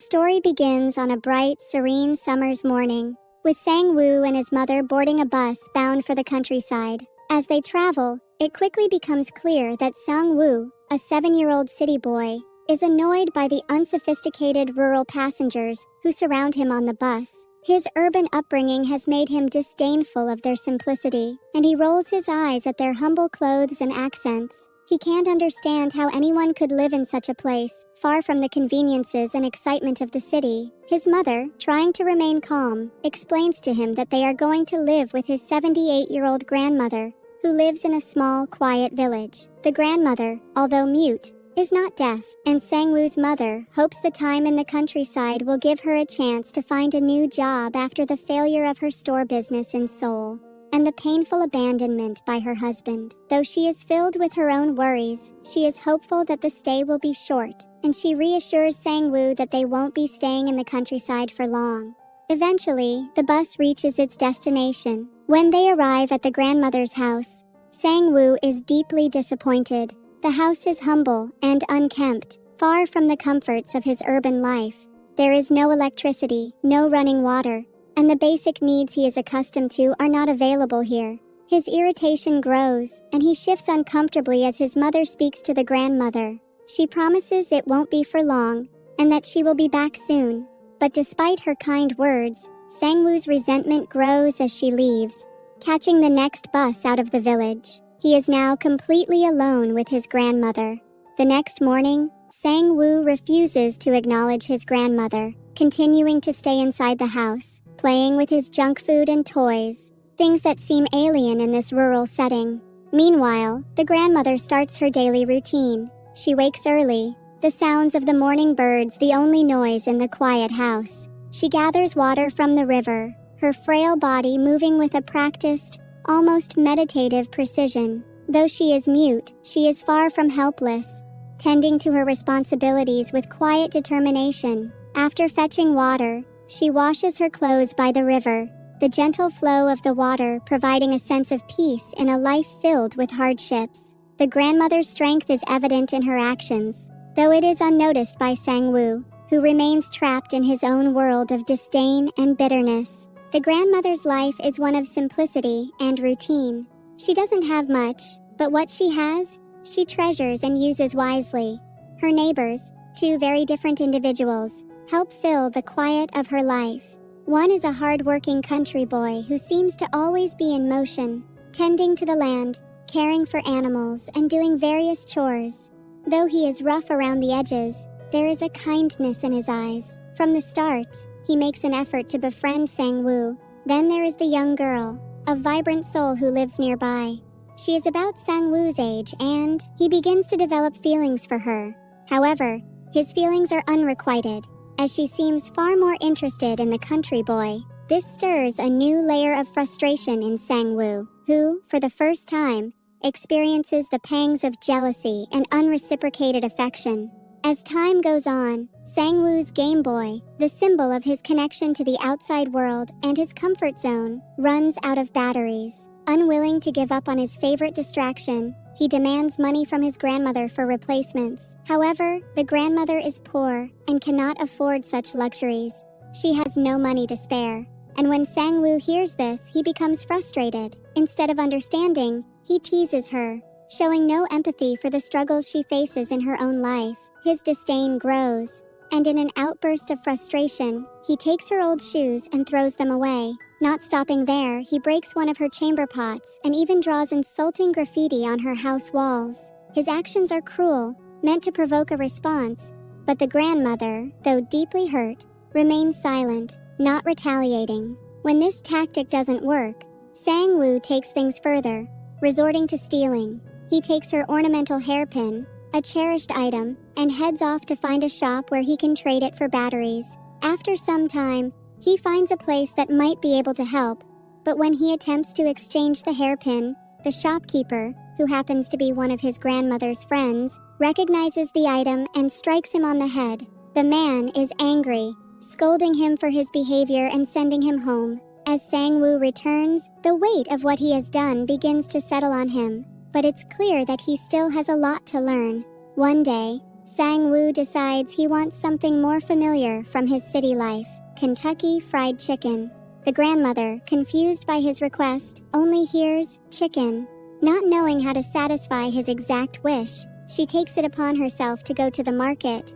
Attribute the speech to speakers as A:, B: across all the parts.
A: story begins on a bright, serene summer's morning, with Sang-woo and his mother boarding a bus bound for the countryside. As they travel, it quickly becomes clear that Sang-woo, a 7-year-old city boy, is annoyed by the unsophisticated rural passengers who surround him on the bus. His urban upbringing has made him disdainful of their simplicity, and he rolls his eyes at their humble clothes and accents. He can't understand how anyone could live in such a place, far from the conveniences and excitement of the city. His mother, trying to remain calm, explains to him that they are going to live with his 78-year-old grandmother, who lives in a small, quiet village. The grandmother, although mute, is not deaf, and Sang-woo's mother hopes the time in the countryside will give her a chance to find a new job after the failure of her store business in Seoul, and the painful abandonment by her husband. Though she is filled with her own worries, she is hopeful that the stay will be short, and she reassures Sang-woo that they won't be staying in the countryside for long. Eventually, the bus reaches its destination. When they arrive at the grandmother's house, Sang-woo is deeply disappointed. The house is humble and unkempt, far from the comforts of his urban life. There is no electricity, no running water, and the basic needs he is accustomed to are not available here. His irritation grows, and he shifts uncomfortably as his mother speaks to the grandmother. She promises it won't be for long, and that she will be back soon. But despite her kind words, Sang-woo's resentment grows as she leaves, catching the next bus out of the village. He is now completely alone with his grandmother. The next morning, Sang-woo refuses to acknowledge his grandmother, continuing to stay inside the house, playing with his junk food and toys, things that seem alien in this rural setting. Meanwhile, the grandmother starts her daily routine. She wakes early, the sounds of the morning birds the only noise in the quiet house. She gathers water from the river, her frail body moving with a practiced, almost meditative precision. Though she is mute, she is far from helpless, tending to her responsibilities with quiet determination. After fetching water, she washes her clothes by the river, the gentle flow of the water providing a sense of peace in a life filled with hardships. The grandmother's strength is evident in her actions, though it is unnoticed by Sang-woo, who remains trapped in his own world of disdain and bitterness. The grandmother's life is one of simplicity and routine. She doesn't have much, but what she has, she treasures and uses wisely. Her neighbors, two very different individuals, help fill the quiet of her life. One is a hard-working country boy who seems to always be in motion, tending to the land, caring for animals, and doing various chores. Though he is rough around the edges, there is a kindness in his eyes. From the start, he makes an effort to befriend Sang-woo. Then there is the young girl, a vibrant soul who lives nearby. She is about Sang-woo's age and he begins to develop feelings for her. However, his feelings are unrequited, as she seems far more interested in the country boy. This stirs a new layer of frustration in Sang-woo, who, for the first time, experiences the pangs of jealousy and unreciprocated affection. As time goes on, Sang-woo's Game Boy, the symbol of his connection to the outside world and his comfort zone, runs out of batteries. Unwilling to give up on his favorite distraction, he demands money from his grandmother for replacements. However, the grandmother is poor and cannot afford such luxuries. She has no money to spare. And when Sang-woo hears this, he becomes frustrated. Instead of understanding, he teases her, showing no empathy for the struggles she faces in her own life. His disdain grows, and in an outburst of frustration, he takes her old shoes and throws them away. Not stopping there, he breaks one of her chamber pots and even draws insulting graffiti on her house walls. His actions are cruel, meant to provoke a response, but the grandmother, though deeply hurt, remains silent, not retaliating. When this tactic doesn't work, Sang-woo takes things further, resorting to stealing. He takes her ornamental hairpin, a cherished item, and heads off to find a shop where he can trade it for batteries. After some time, he finds a place that might be able to help, but when he attempts to exchange the hairpin, the shopkeeper, who happens to be one of his grandmother's friends, recognizes the item and strikes him on the head. The man is angry, scolding him for his behavior and sending him home. As Sang-woo returns, the weight of what he has done begins to settle on him, but it's clear that he still has a lot to learn. One day, Sang-woo decides he wants something more familiar from his city life: Kentucky Fried Chicken. The grandmother, confused by his request, only hears chicken. Not knowing how to satisfy his exact wish, she takes it upon herself to go to the market.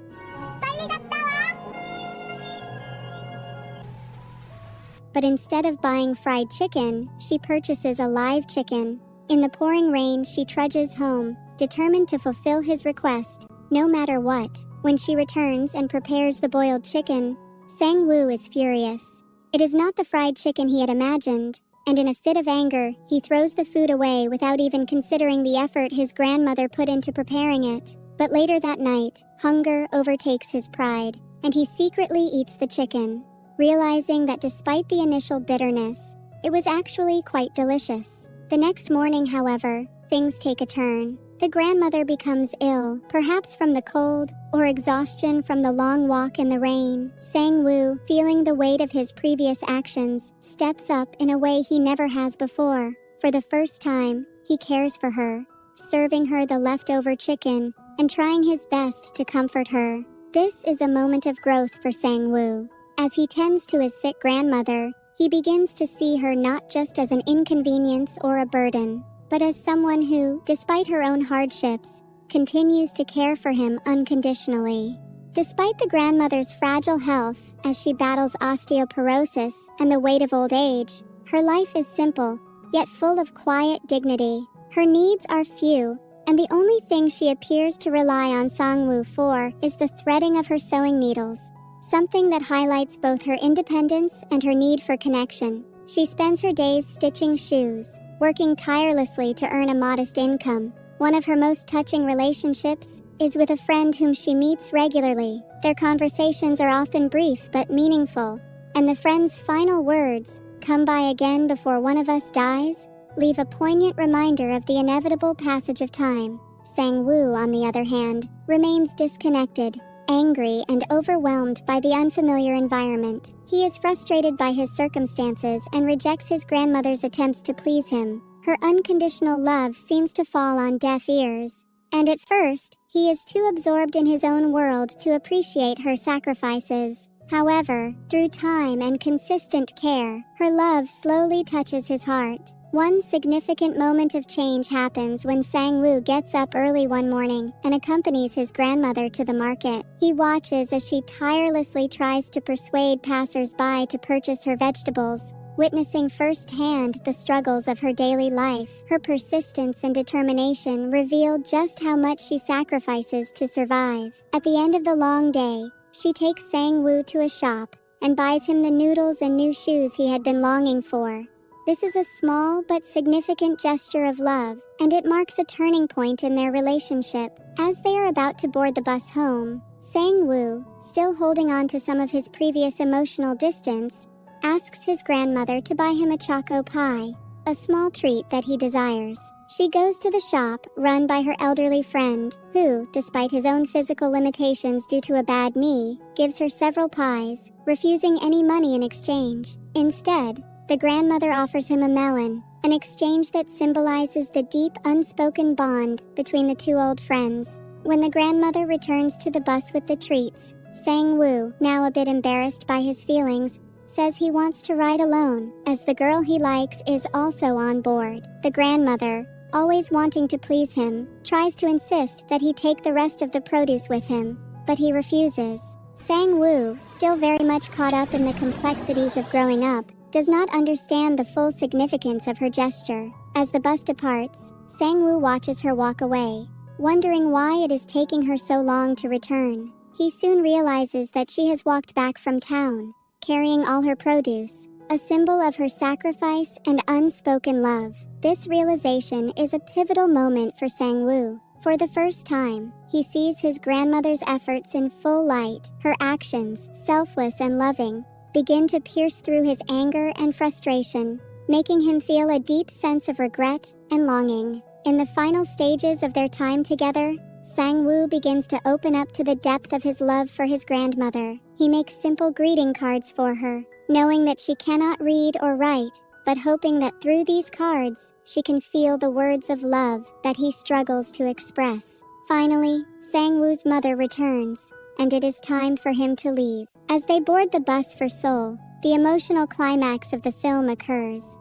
A: But instead of buying fried chicken, she purchases a live chicken. In the pouring rain, she trudges home, determined to fulfill his request, no matter what. When she returns and prepares the boiled chicken, Sang-woo is furious. It is not the fried chicken he had imagined, and in a fit of anger, he throws the food away without even considering the effort his grandmother put into preparing it. But later that night, hunger overtakes his pride, and he secretly eats the chicken, realizing that despite the initial bitterness, it was actually quite delicious. The next morning, however, things take a turn. The grandmother becomes ill, perhaps from the cold, or exhaustion from the long walk in the rain. Sang-woo, feeling the weight of his previous actions, steps up in a way he never has before. For the first time, he cares for her, serving her the leftover chicken, and trying his best to comfort her. This is a moment of growth for Sang-woo. As he tends to his sick grandmother, he begins to see her not just as an inconvenience or a burden, but as someone who, despite her own hardships, continues to care for him unconditionally. Despite the grandmother's fragile health as she battles osteoporosis and the weight of old age, her life is simple, yet full of quiet dignity. Her needs are few, and the only thing she appears to rely on Sang-woo for is the threading of her sewing needles, something that highlights both her independence and her need for connection. She spends her days stitching shoes, working tirelessly to earn a modest income. One of her most touching relationships is with a friend whom she meets regularly. Their conversations are often brief but meaningful, and the friend's final words, "Come by again before one of us dies," leave a poignant reminder of the inevitable passage of time. Sang-woo, on the other hand, remains disconnected, angry and overwhelmed by the unfamiliar environment. He is frustrated by his circumstances and rejects his grandmother's attempts to please him. Her unconditional love seems to fall on deaf ears, and at first, he is too absorbed in his own world to appreciate her sacrifices. However, through time and consistent care, her love slowly touches his heart. One significant moment of change happens when Sang-woo gets up early one morning and accompanies his grandmother to the market. He watches as she tirelessly tries to persuade passers-by to purchase her vegetables, witnessing firsthand the struggles of her daily life. Her persistence and determination reveal just how much she sacrifices to survive. At the end of the long day, she takes Sang-woo to a shop and buys him the noodles and new shoes he had been longing for. This is a small but significant gesture of love, and it marks a turning point in their relationship. As they are about to board the bus home, Sang-woo, still holding on to some of his previous emotional distance, asks his grandmother to buy him a choco pie, a small treat that he desires. She goes to the shop, run by her elderly friend, who, despite his own physical limitations due to a bad knee, gives her several pies, refusing any money in exchange. Instead, the grandmother offers him a melon, an exchange that symbolizes the deep unspoken bond between the two old friends. When the grandmother returns to the bus with the treats, Sang-woo, now a bit embarrassed by his feelings, says he wants to ride alone, as the girl he likes is also on board. The grandmother, always wanting to please him, tries to insist that he take the rest of the produce with him, but he refuses. Sang-woo, still very much caught up in the complexities of growing up, does not understand the full significance of her gesture. As the bus departs, Sang-woo watches her walk away, wondering why it is taking her so long to return. He soon realizes that she has walked back from town, carrying all her produce, a symbol of her sacrifice and unspoken love. This realization is a pivotal moment for Sang-woo. For the first time, he sees his grandmother's efforts in full light. Her actions, selfless and loving, begin to pierce through his anger and frustration, making him feel a deep sense of regret and longing. In the final stages of their time together, Sang-woo begins to open up to the depth of his love for his grandmother. He makes simple greeting cards for her, knowing that she cannot read or write, but hoping that through these cards, she can feel the words of love that he struggles to express. Finally, Sang-woo's mother returns, and it is time for him to leave. As they board the bus for Seoul, the emotional climax of the film occurs.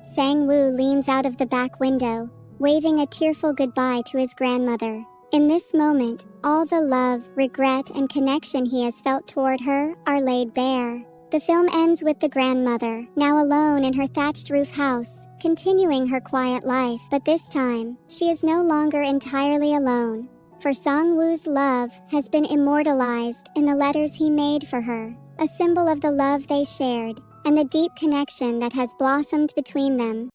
A: Sang-woo leans out of the back window, waving a tearful goodbye to his grandmother. In this moment, all the love, regret, and connection he has felt toward her are laid bare. The film ends with the grandmother, now alone in her thatched roof house, continuing her quiet life. But this time, she is no longer entirely alone, for Sang-woo's love has been immortalized in the letters he made for her, a symbol of the love they shared and the deep connection that has blossomed between them.